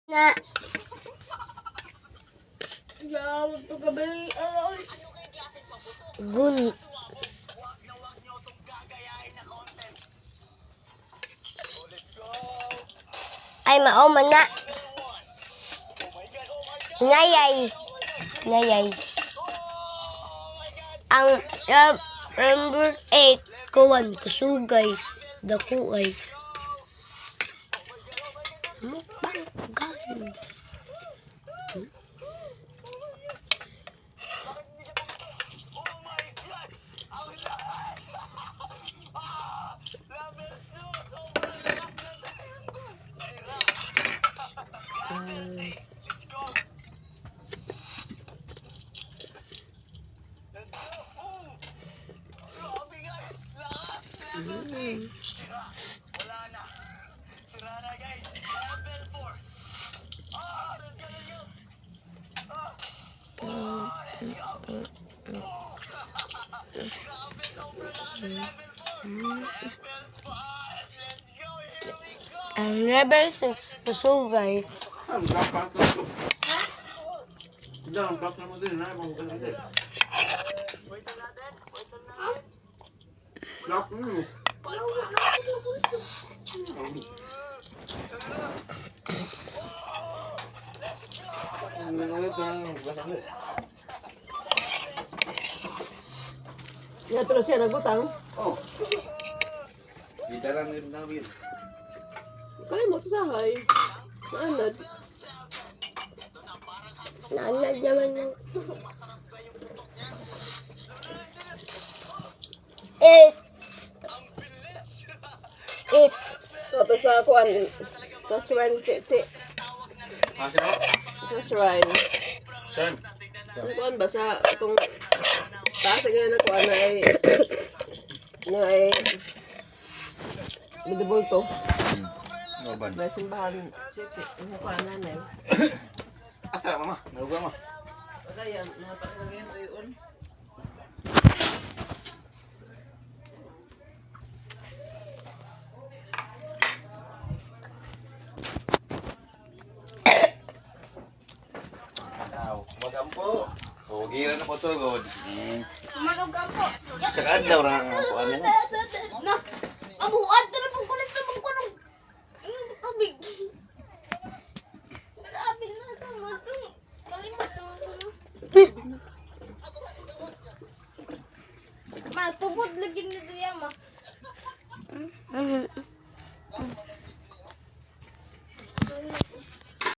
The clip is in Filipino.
Na. Gawag to gabi. Gun. Ay, mauman na. Ngayay. Ngayay. Ang number 8, kuwan, kusugay, dakuay. Mukbang gan. Wala na. Sira na guys. Level 4. Let's go, let's go. Let's go. Grabe, sobrang lakas ng level 4. Level 5. Let's go, here we go. Ang level 6, kusugay. Ang dapat na ito. Hindi, ang dapat mo din. Ay, mga ganito. Wait lang natin. Wait lang natin. Dapat mo. Ya terus siya nagutang. Oh. Kita lang rin namin. Kaya mo to sahay. Naanad. Naanad naman yung... 8. 8. Ito sa kuan. Sa shrine. Kasi mo? Sa shrine. Sam. Ang kuan ba sa itong taas ganyan na kuan na ay bidibol to. Noban. May simbahan city. Ang kuan namin. Asa mama? Nalugan mo? Basta yan. Napakagay mo yun. Magampo. O, gira na po to, God. Manugang po. Sa kadlaw na ang po ano. Na, abuad na po ko nito mong kunong tubig. Sabi na sa matong. Kalimot na ako. Matubod lagi na diya ma.